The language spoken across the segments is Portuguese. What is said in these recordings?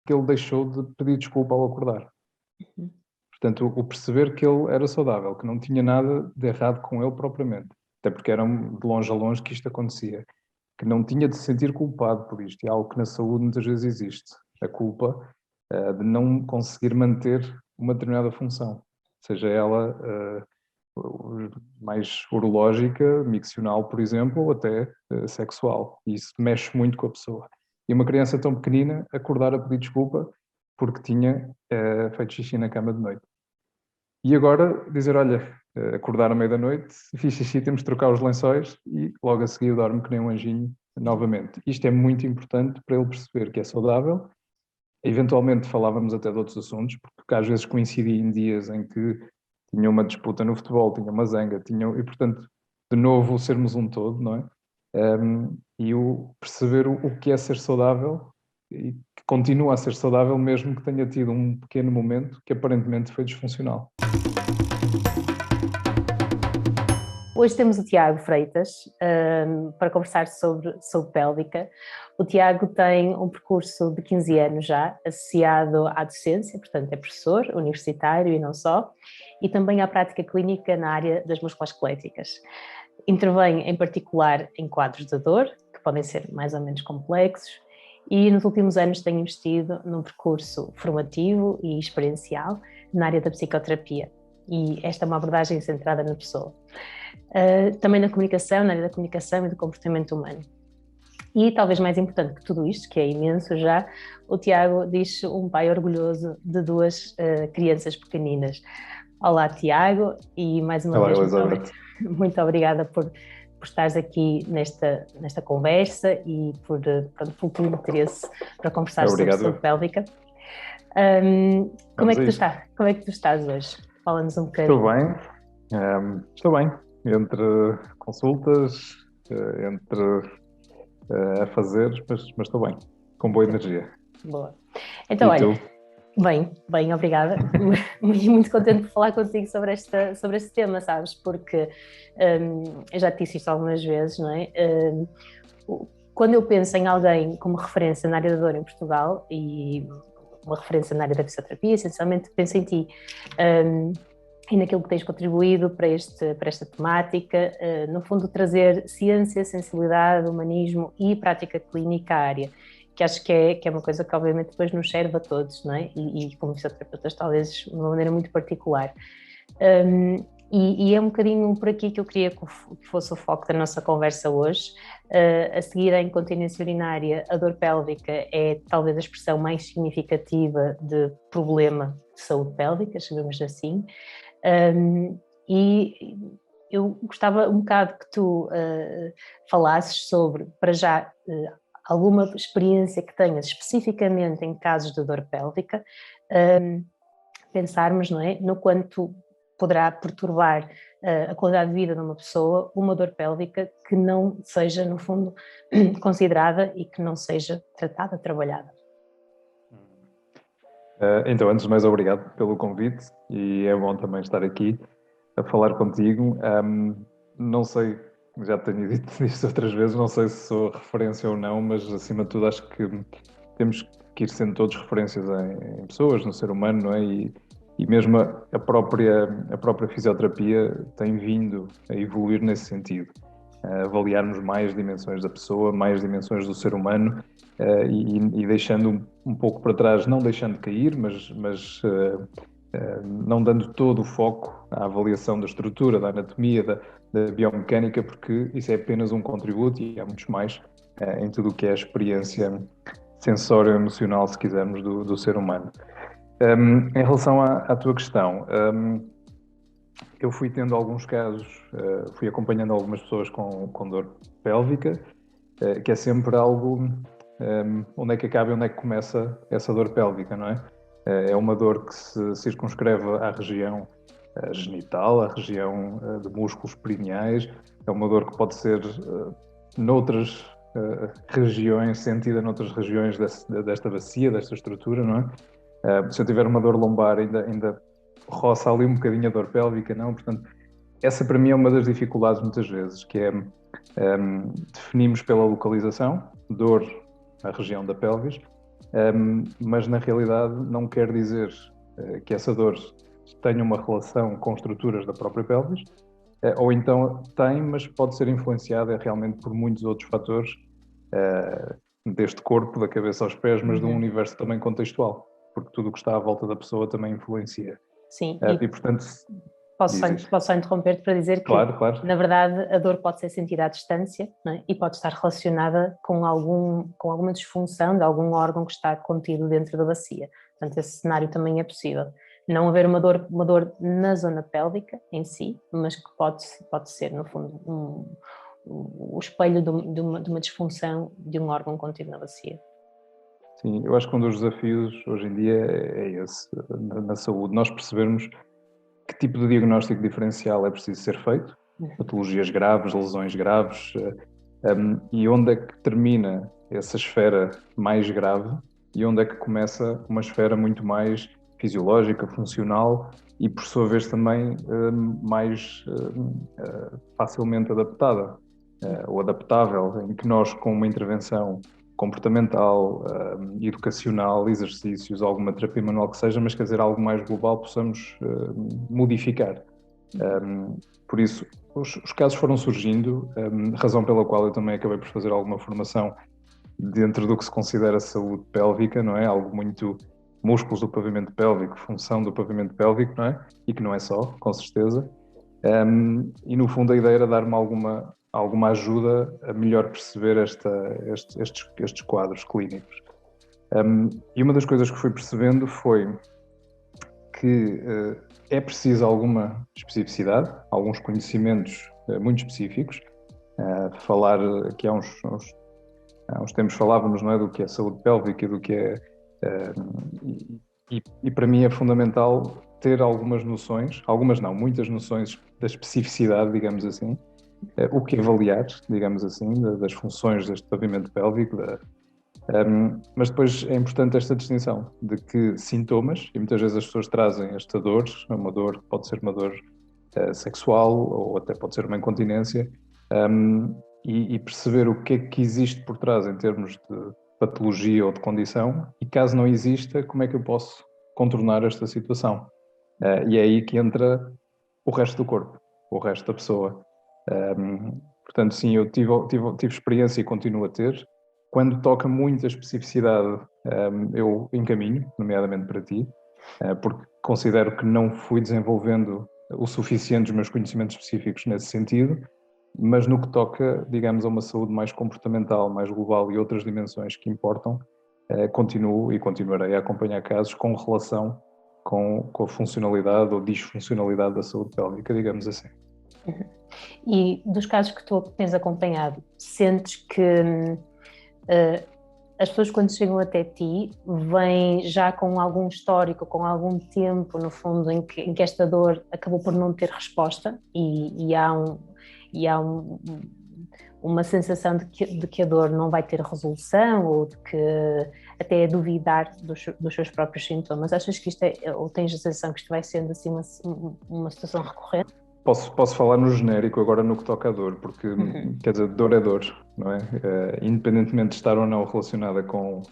Que ele deixou de pedir desculpa ao acordar. Uhum. Portanto, o perceber que ele era saudável, que não tinha nada de errado com ele propriamente, até porque era de longe a longe que isto acontecia, que não tinha de se sentir culpado por isto, e é algo que na saúde muitas vezes existe, a culpa de não conseguir manter uma determinada função, seja ela mais urológica, miccional, por exemplo, ou até sexual, e isso mexe muito com a pessoa. E uma criança tão pequenina acordar a pedir desculpa porque tinha feito xixi na cama de noite. E agora dizer, olha, acordar à meia da noite, fiz xixi, temos de trocar os lençóis e logo a seguir dorme que nem um anjinho novamente. Isto é muito importante para ele perceber que é saudável. Eventualmente falávamos até de outros assuntos, porque às vezes coincidia em dias em que tinha uma disputa no futebol, tinha uma zanga, e portanto, de novo, sermos um todo, não é? E o perceber o que é ser saudável e que continua a ser saudável mesmo que tenha tido um pequeno momento que aparentemente foi disfuncional. Hoje temos o Tiago Freitas para conversar sobre pélvica. O Tiago tem um percurso de 15 anos já, associado à docência, portanto é professor universitário e não só, e também à prática clínica na área das musculoesqueléticas. Intervém em particular em quadros de dor, que podem ser mais ou menos complexos, e nos últimos anos tem investido num percurso formativo e experiencial na área da psicoterapia. E esta é uma abordagem centrada na pessoa. Também na comunicação, na área da comunicação e do comportamento humano. E talvez mais importante que tudo isto, que é imenso já, o Tiago diz um pai orgulhoso de duas crianças pequeninas. Olá, Tiago, e mais uma vez muito obrigada por estares aqui nesta conversa e por teu interesse para conversar sobre saúde pélvica. Como é que tu estás hoje? Fala-nos um bocadinho. Estou bem, entre consultas, entre afazeres, mas estou bem, com boa energia. Boa. Então, olha, bem, obrigada. Muito contente por falar contigo sobre este tema, sabes? Porque eu já te disse isto algumas vezes, não é? Quando eu penso em alguém como referência na área da dor em Portugal e uma referência na área da fisioterapia, essencialmente penso em ti. E naquilo que tens contribuído para esta temática, no fundo trazer ciência, sensibilidade, humanismo e prática clínica à área, que acho que é uma coisa que obviamente depois nos serve a todos, não é? E como fisioterapeutas talvez de uma maneira muito particular. E é um bocadinho por aqui que eu queria que fosse o foco da nossa conversa hoje. A seguir à incontinência urinária, a dor pélvica é talvez a expressão mais significativa de problema de saúde pélvica, chamemos assim. E eu gostava um bocado que tu falasses sobre, para já, alguma experiência que tenhas especificamente em casos de dor pélvica, pensarmos, não é, no quanto poderá perturbar a qualidade de vida de uma pessoa uma dor pélvica que não seja, no fundo, considerada e que não seja tratada, trabalhada. Então, antes de mais, obrigado pelo convite e é bom também estar aqui a falar contigo. Não sei, já tenho dito isto outras vezes, não sei se sou referência ou não, mas acima de tudo acho que temos que ir sendo todos referências em pessoas, no ser humano, não é? E mesmo a própria fisioterapia tem vindo a evoluir nesse sentido. Avaliarmos mais dimensões da pessoa, mais dimensões do ser humano e deixando um pouco para trás, não deixando de cair, mas não dando todo o foco à avaliação da estrutura, da anatomia, da biomecânica, porque isso é apenas um contributo e há muitos mais em tudo o que é a experiência sensório-emocional, se quisermos, do ser humano. Em relação à tua questão, eu fui tendo alguns casos, fui acompanhando algumas pessoas com dor pélvica, que é sempre algo onde é que acaba e onde é que começa essa dor pélvica, não é? É uma dor que se circunscreve à região genital, à região de músculos perineais, é uma dor que pode ser noutras regiões, sentida noutras regiões desta bacia, desta estrutura, não é? Se eu tiver uma dor lombar, ainda roça ali um bocadinho a dor pélvica, não? Portanto, essa para mim é uma das dificuldades muitas vezes, que é Definimos pela localização, dor na região da pelvis, mas na realidade não quer dizer que essa dor tenha uma relação com estruturas da própria pelvis, ou então tem, mas pode ser influenciada realmente por muitos outros fatores, deste corpo, da cabeça aos pés, mas de um universo também contextual, porque tudo o que está à volta da pessoa também influencia. Sim, e portanto... Posso só interromper-te para dizer que, claro. na verdade, a dor pode ser sentida à distância, não é? E pode estar relacionada com alguma disfunção de algum órgão que está contido dentro da bacia. Portanto, esse cenário também é possível. Não haver uma dor na zona pélvica em si, mas que pode ser, no fundo, o espelho de uma disfunção de um órgão contido na bacia. Sim, eu acho que um dos desafios hoje em dia é esse, na saúde, nós percebermos que tipo de diagnóstico diferencial é preciso ser feito, patologias graves, lesões graves, e onde é que termina essa esfera mais grave e onde é que começa uma esfera muito mais fisiológica, funcional e, por sua vez, também mais facilmente adaptada ou adaptável, em que nós, com uma intervenção comportamental, educacional, exercícios, alguma terapia manual que seja, mas quer dizer, algo mais global, possamos modificar. Por isso, os casos foram surgindo, razão pela qual eu também acabei por fazer alguma formação dentro do que se considera saúde pélvica, não é? Algo muito músculos do pavimento pélvico, função do pavimento pélvico, não é? E que não é só, com certeza. E no fundo a ideia era dar-me alguma ajuda a melhor perceber estes quadros clínicos. E uma das coisas que fui percebendo foi que é preciso alguma especificidade, alguns conhecimentos muito específicos. Falar que há uns tempos falávamos, não é, do que é saúde pélvica e do que é... E para mim é fundamental ter algumas noções, algumas não, muitas noções da especificidade, digamos assim, o que avaliar, digamos assim, das funções deste pavimento pélvico, mas depois é importante esta distinção de que sintomas, e muitas vezes as pessoas trazem esta dor, uma dor que pode ser uma dor sexual ou até pode ser uma incontinência, e perceber o que é que existe por trás em termos de patologia ou de condição, e caso não exista, como é que eu posso contornar esta situação? E é aí que entra o resto do corpo, o resto da pessoa. Portanto, sim, eu tive experiência e continuo a ter. Quando toca muita especificidade, eu encaminho, nomeadamente para ti, porque considero que não fui desenvolvendo o suficiente os meus conhecimentos específicos nesse sentido, mas no que toca, digamos, a uma saúde mais comportamental, mais global e outras dimensões que importam, continuo e continuarei a acompanhar casos com relação com a funcionalidade ou disfuncionalidade da saúde pélvica, digamos assim. E dos casos que tu tens acompanhado, sentes que as pessoas quando chegam até ti vêm já com algum histórico, com algum tempo no fundo em que esta dor acabou por não ter resposta e há uma sensação de que a dor não vai ter resolução ou de que até é duvidar dos seus próprios sintomas. Achas que isto ou tens a sensação que isto vai sendo assim uma situação recorrente? Posso falar no genérico agora no que toca à dor, porque quer dizer, dor é dor, não é? Independentemente de estar ou não relacionada com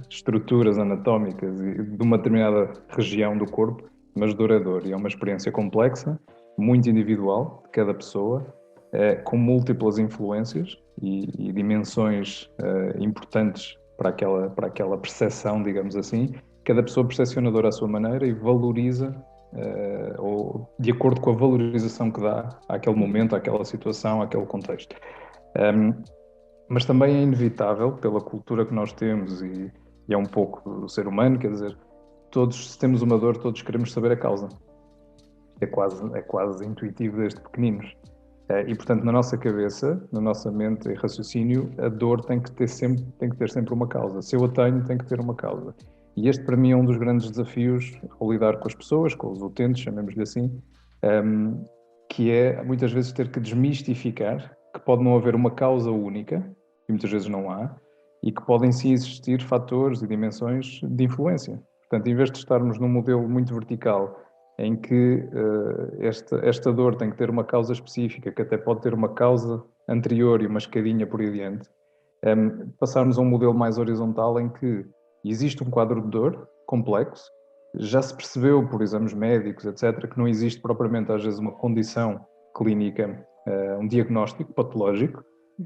estruturas anatómicas e de uma determinada região do corpo, mas dor é dor e é uma experiência complexa, muito individual de cada pessoa, com múltiplas influências e dimensões importantes para aquela percepção, digamos assim. Cada pessoa percepciona a dor à sua maneira e valoriza ou de acordo com a valorização que dá àquele momento, àquela situação, àquele contexto. Mas também é inevitável, pela cultura que nós temos e é um pouco do ser humano, quer dizer, todos, se temos uma dor, todos queremos saber a causa. É quase intuitivo desde pequeninos. E, portanto, na nossa cabeça, na nossa mente e raciocínio, a dor tem que ter sempre uma causa. Se eu a tenho, tem que ter uma causa. E este, para mim, é um dos grandes desafios ao lidar com as pessoas, com os utentes, chamemos-lhe assim, que é, muitas vezes, ter que desmistificar que pode não haver uma causa única, e muitas vezes não há, e que podem sim existir fatores e dimensões de influência. Portanto, em vez de estarmos num modelo muito vertical, em que esta dor tem que ter uma causa específica, que até pode ter uma causa anterior e uma escadinha por aí adiante, passarmos a um modelo mais horizontal em que existe um quadro de dor complexo, já se percebeu por exames médicos, etc., que não existe propriamente às vezes uma condição clínica, um diagnóstico patológico,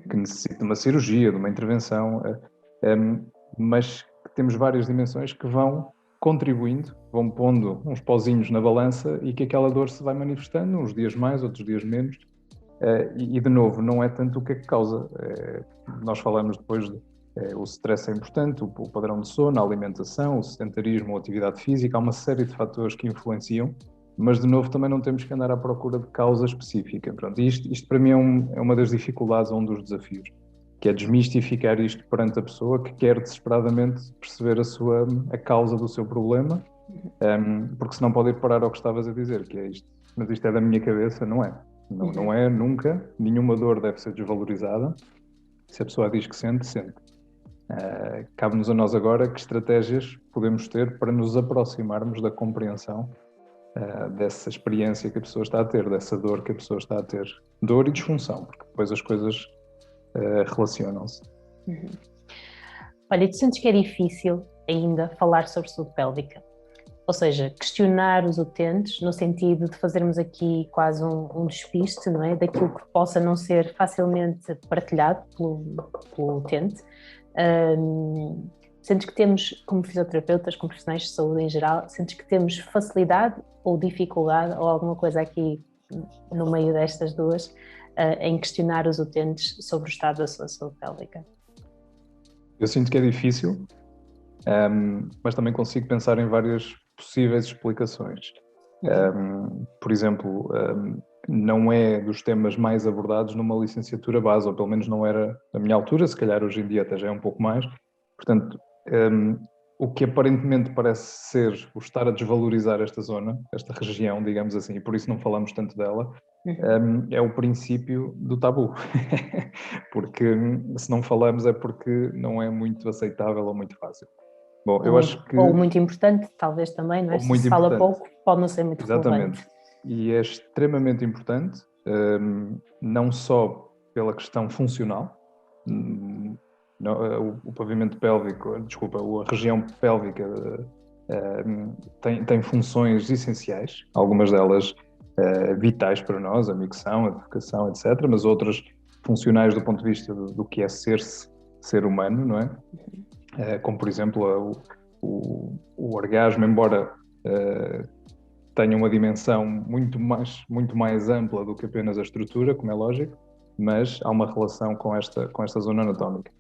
que necessita de uma cirurgia, de uma intervenção, mas que temos várias dimensões que vão contribuindo, vão pondo uns pozinhos na balança e que aquela dor se vai manifestando, uns dias mais, outros dias menos, e de novo, não é tanto o que é que causa. Nós falamos depois o stress é importante, o padrão de sono, a alimentação, o sedentarismo, a atividade física, há uma série de fatores que influenciam, mas de novo também não temos que andar à procura de causa específica. Pronto, isto para mim é uma das dificuldades, um dos desafios, que é desmistificar isto perante a pessoa que quer desesperadamente perceber a causa do seu problema, porque senão pode ir parar ao que estavas a dizer, que é isto, mas isto é da minha cabeça, não é? Não é nunca, nenhuma dor deve ser desvalorizada. Se a pessoa diz que sente, sente. Cabe-nos a nós agora que estratégias podemos ter para nos aproximarmos da compreensão dessa experiência que a pessoa está a ter, dessa dor que a pessoa está a ter. Dor e disfunção, porque depois as coisas relacionam-se. Olha, tu sentes que é difícil ainda falar sobre saúde pélvica? Ou seja, questionar os utentes no sentido de fazermos aqui quase um despiste, não é? Daquilo que possa não ser facilmente partilhado pelo utente. Sentes que temos, como fisioterapeutas, como profissionais de saúde em geral, sentes que temos facilidade ou dificuldade ou alguma coisa aqui no meio destas duas em questionar os utentes sobre o estado da sua saúde pélvica? Eu sinto que é difícil, mas também consigo pensar em várias possíveis explicações. Por exemplo, não é dos temas mais abordados numa licenciatura base, ou pelo menos não era na minha altura, se calhar hoje em dia até já é um pouco mais. Portanto, o que aparentemente parece ser o estar a desvalorizar esta zona, esta região, digamos assim, e por isso não falamos tanto dela, é o princípio do tabu. Porque se não falamos é porque não é muito aceitável ou muito fácil. Bom, eu acho que... Ou muito importante, talvez também, não é? Se se fala pouco, pode não ser muito relevante. E é extremamente importante, não só pela questão funcional, o pavimento pélvico, desculpa, a região pélvica tem funções essenciais, algumas delas vitais para nós, a micção, a defecação, etc., mas outras funcionais do ponto de vista do que é ser humano, não é? Como, por exemplo, o orgasmo, embora tenha uma dimensão muito mais ampla do que apenas a estrutura, como é lógico, mas há uma relação com esta zona anatómica.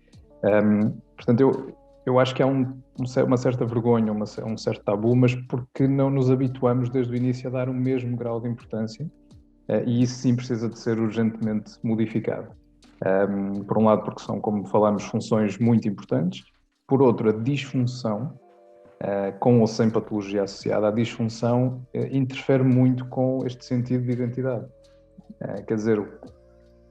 Portanto, eu acho que há uma certa vergonha, um certo tabu, mas porque não nos habituamos desde o início a dar o mesmo grau de importância, e isso sim precisa de ser urgentemente modificado. Por um lado porque são, como falamos, funções muito importantes, por outro, a disfunção, com ou sem patologia associada, a disfunção interfere muito com este sentido de identidade. Quer dizer,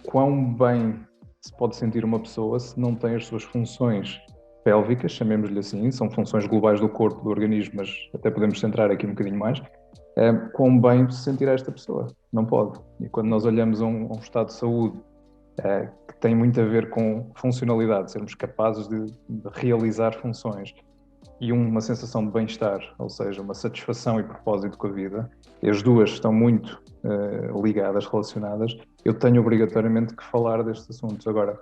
quão bem se pode sentir uma pessoa se não tem as suas funções pélvicas, chamemos-lhe assim, são funções globais do corpo, do organismo, mas até podemos centrar aqui um bocadinho mais, quão bem se sentirá esta pessoa? Não pode. E quando nós olhamos a um estado de saúde que tem muito a ver com funcionalidade, sermos capazes de realizar funções e uma sensação de bem-estar, ou seja, uma satisfação e propósito com a vida, e as duas estão muito ligadas, relacionadas, eu tenho obrigatoriamente que falar destes assuntos. Agora,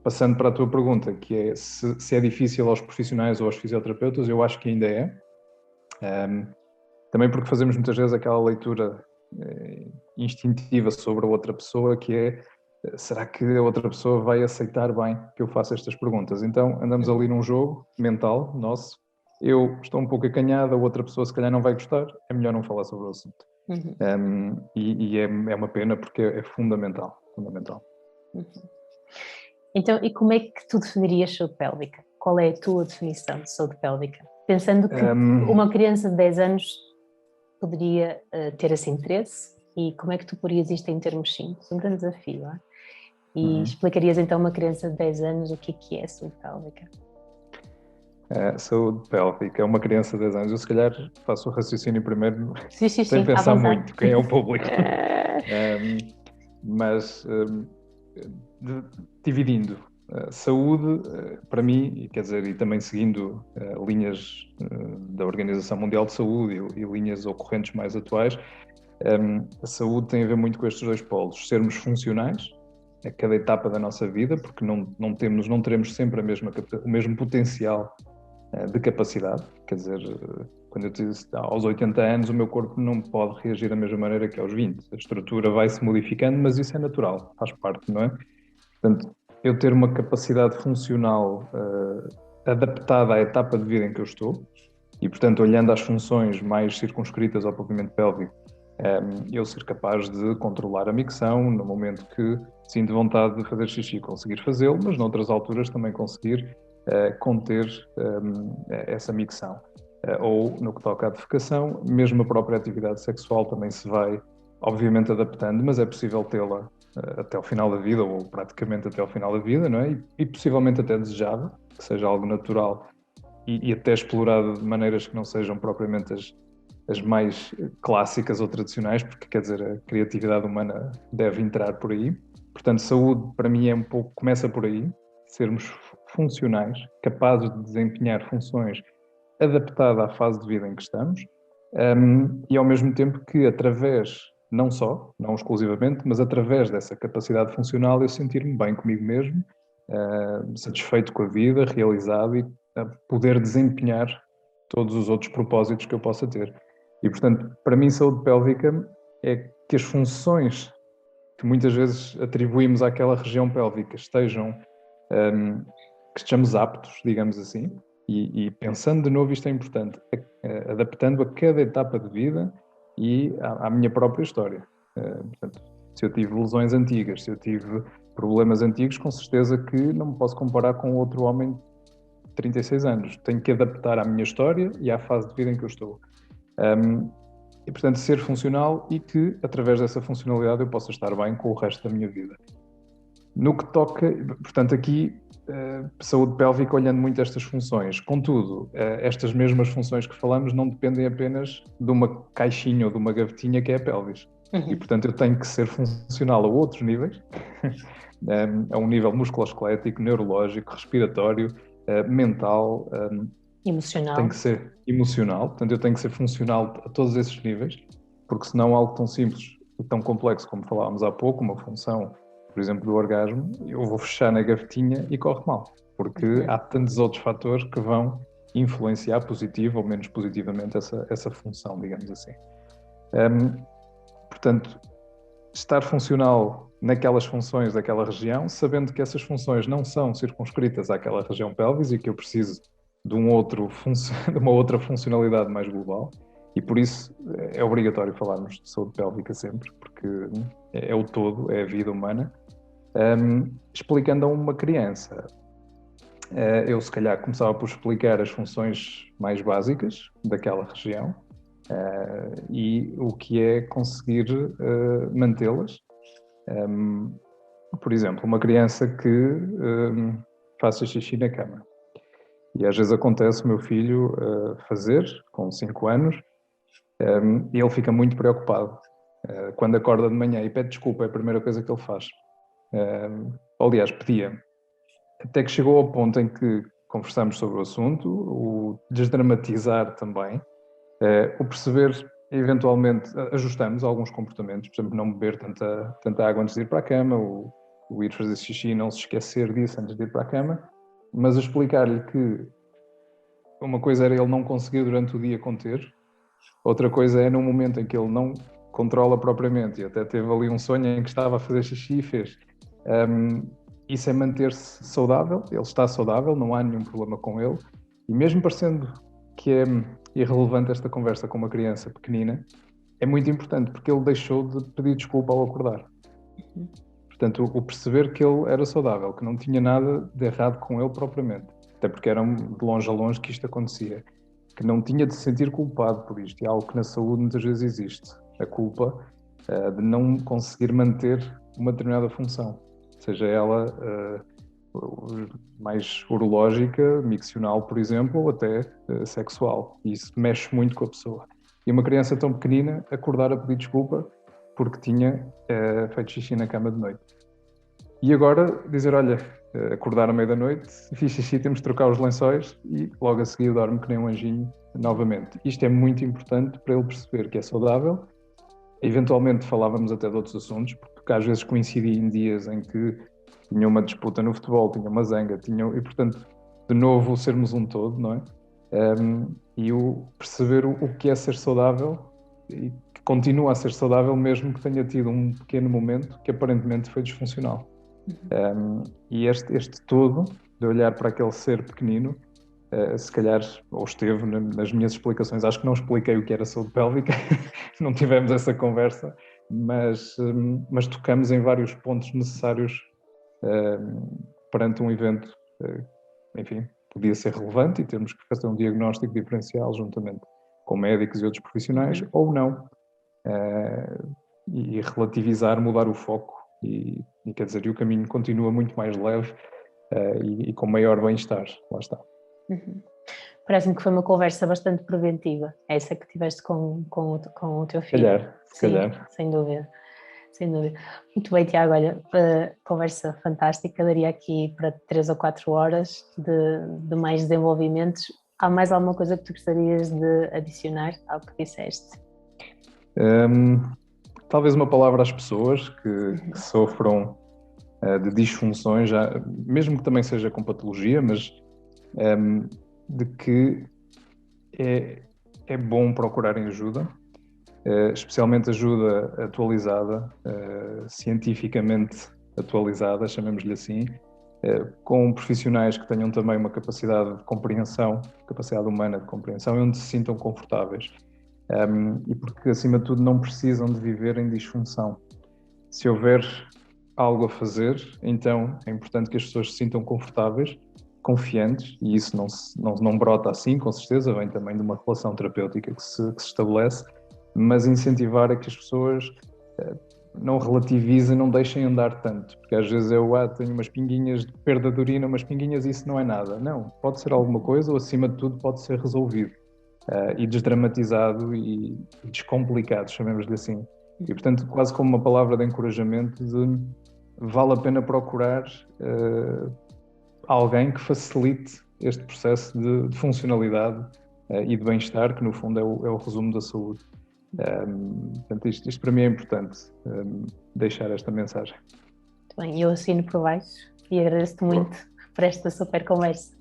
passando para a tua pergunta, que é se é difícil aos profissionais ou aos fisioterapeutas, eu acho que ainda é. Também porque fazemos muitas vezes aquela leitura instintiva sobre a outra pessoa, que é: será que a outra pessoa vai aceitar bem que eu faça estas perguntas? Então andamos ali num jogo mental nosso, eu estou um pouco acanhada, a outra pessoa se calhar não vai gostar, é melhor não falar sobre o assunto. E é uma pena porque é fundamental. Então, e como é que tu definirias saúde pélvica? Qual é a tua definição de saúde pélvica? Pensando que uma criança de 10 anos poderia ter esse interesse, e como é que tu porias isto em termos simples? Um grande desafio, não é? E explicarias então a uma criança de 10 anos o que é saúde pélvica? Saúde pélvica, uma criança de 10 anos, eu se calhar faço o raciocínio primeiro sem pensar muito quem é o público. Mas dividindo. Saúde, para mim, e quer dizer, e também seguindo linhas da Organização Mundial de Saúde e linhas ocorrentes mais atuais, a saúde tem a ver muito com estes dois polos: sermos funcionais a cada etapa da nossa vida, porque não teremos sempre o mesmo potencial de capacidade. Quer dizer, quando eu disse aos 80 anos, o meu corpo não pode reagir da mesma maneira que aos 20. A estrutura vai se modificando, mas isso é natural, faz parte, não é? Portanto, eu ter uma capacidade funcional adaptada à etapa de vida em que eu estou, e portanto, olhando às funções mais circunscritas ao pavimento pélvico, eu ser capaz de controlar a micção no momento que sinto vontade de fazer xixi, conseguir fazê-lo, mas noutras alturas também conseguir conter essa micção. Ou no que toca à defecação, mesmo a própria atividade sexual também se vai, obviamente, adaptando, mas é possível tê-la até ao final da vida, ou praticamente até ao final da vida, não é? E possivelmente até desejável, que seja algo natural e até explorado de maneiras que não sejam propriamente as mais clássicas ou tradicionais, porque, quer dizer, a criatividade humana deve entrar por aí. Portanto, saúde, para mim, começa por aí, sermos funcionais, capazes de desempenhar funções adaptadas à fase de vida em que estamos, e ao mesmo tempo que através, não exclusivamente, mas através dessa capacidade funcional, eu sentir-me bem comigo mesmo, satisfeito com a vida, realizado e poder desempenhar todos os outros propósitos que eu possa ter. E, portanto, para mim, saúde pélvica é que as funções que muitas vezes atribuímos àquela região pélvica que estejamos aptos, digamos assim, e pensando de novo, isto é importante, adaptando a cada etapa de vida e à minha própria história. Portanto, se eu tive lesões antigas, se eu tive problemas antigos, com certeza que não me posso comparar com outro homem de 36 anos. Tenho que adaptar à minha história e à fase de vida em que eu estou. E, portanto, ser funcional e que, através dessa funcionalidade, eu possa estar bem com o resto da minha vida. No que toca, portanto, aqui, saúde pélvica olhando muito estas funções. Contudo, estas mesmas funções que falamos não dependem apenas de uma caixinha ou de uma gavetinha que é a pelvis. E, portanto, eu tenho que ser funcional a outros níveis, a um nível musculoesquelético, neurológico, respiratório, mental, emocional. Tem que ser emocional, portanto eu tenho que ser funcional a todos esses níveis, porque senão algo tão simples e tão complexo como falávamos há pouco, uma função, por exemplo, do orgasmo, eu vou fechar na gavetinha e corre mal, porque há tantos outros fatores que vão influenciar positivo ou menos positivamente essa função, digamos assim. Portanto, estar funcional naquelas funções daquela região, sabendo que essas funções não são circunscritas àquela região pélvis e que eu preciso de uma outra funcionalidade mais global, e por isso é obrigatório falarmos de saúde pélvica sempre, porque é o todo, é a vida humana. Explicando a uma criança, eu se calhar começava por explicar as funções mais básicas daquela região e o que é conseguir mantê-las. Por exemplo, uma criança que faça xixi na cama. E às vezes acontece o meu filho fazer, com 5 anos, e ele fica muito preocupado. Quando acorda de manhã e pede desculpa, é a primeira coisa que ele faz. Aliás, pedia. Até que chegou ao ponto em que conversamos sobre o assunto, o desdramatizar também, o perceber, eventualmente, ajustamos alguns comportamentos, por exemplo, não beber tanta água antes de ir para a cama, o ir fazer xixi e não se esquecer disso antes de ir para a cama, mas a explicar-lhe que uma coisa era ele não conseguir durante o dia conter, outra coisa é no momento em que ele não controla propriamente e até teve ali um sonho em que estava a fazer xixi e fez. Isso é manter-se saudável, ele está saudável, não há nenhum problema com ele, e mesmo parecendo que é irrelevante esta conversa com uma criança pequenina, é muito importante porque ele deixou de pedir desculpa ao acordar. Portanto, o perceber que ele era saudável, que não tinha nada de errado com ele propriamente, até porque era de longe a longe que isto acontecia, que não tinha de se sentir culpado por isto, e é algo que na saúde muitas vezes existe, a culpa de não conseguir manter uma determinada função, seja ela mais urológica, miccional, por exemplo, ou até sexual, e isso mexe muito com a pessoa. E uma criança tão pequenina acordar a pedir desculpa porque tinha feito xixi na cama de noite. E agora dizer, olha, acordar à meia da noite, fiz xixi, temos de trocar os lençóis e logo a seguir dorme que nem um anjinho novamente. Isto é muito importante para ele perceber que é saudável. Eventualmente falávamos até de outros assuntos, porque às vezes coincidia em dias em que tinha uma disputa no futebol, tinha uma zanga, e portanto, de novo, sermos um todo, não é? E o perceber o que é ser saudável e que continua a ser saudável mesmo que tenha tido um pequeno momento que aparentemente foi disfuncional. E este todo, de olhar para aquele ser pequenino, se calhar, ou esteve nas minhas explicações, acho que não expliquei o que era saúde pélvica, não tivemos essa conversa, mas tocamos em vários pontos necessários perante um evento, enfim, podia ser relevante e temos que fazer um diagnóstico diferencial juntamente com médicos e outros profissionais, ou não, e relativizar, mudar o foco, e quer dizer, o caminho continua muito mais leve e com maior bem-estar, lá está. Parece-me que foi uma conversa bastante preventiva, essa que tiveste com o teu filho. Se calhar. Sem dúvida. Muito bem, Tiago, olha, conversa fantástica, daria aqui para 3 ou 4 horas de mais desenvolvimentos. Há mais alguma coisa que tu gostarias de adicionar ao que disseste? Talvez uma palavra às pessoas que sofram de disfunções, mesmo que também seja com patologia, mas de que é bom procurarem ajuda, especialmente ajuda atualizada, cientificamente atualizada, chamemos-lhe assim, com profissionais que tenham também uma capacidade de compreensão, capacidade humana de compreensão, e onde se sintam confortáveis. E porque, acima de tudo, não precisam de viver em disfunção. Se houver algo a fazer, então é importante que as pessoas se sintam confortáveis, confiantes, e isso não brota assim, com certeza, vem também de uma relação terapêutica que se estabelece, mas incentivar a que as pessoas não relativizem, não deixem andar tanto, porque às vezes tenho umas pinguinhas de perda de urina, umas pinguinhas, isso não é nada. Não, pode ser alguma coisa, ou acima de tudo pode ser resolvido e desdramatizado e descomplicado, chamemos-lhe assim. E portanto, quase como uma palavra de encorajamento de vale a pena procurar alguém que facilite este processo de funcionalidade e de bem-estar, que no fundo é o resumo da saúde. Portanto, isto para mim é importante, deixar esta mensagem. Muito bem, eu assino por baixo e agradeço-te muito por esta super conversa.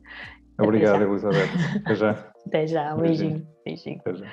Obrigado, Elizabeth. Até já. Até já, um beijinho. Até já.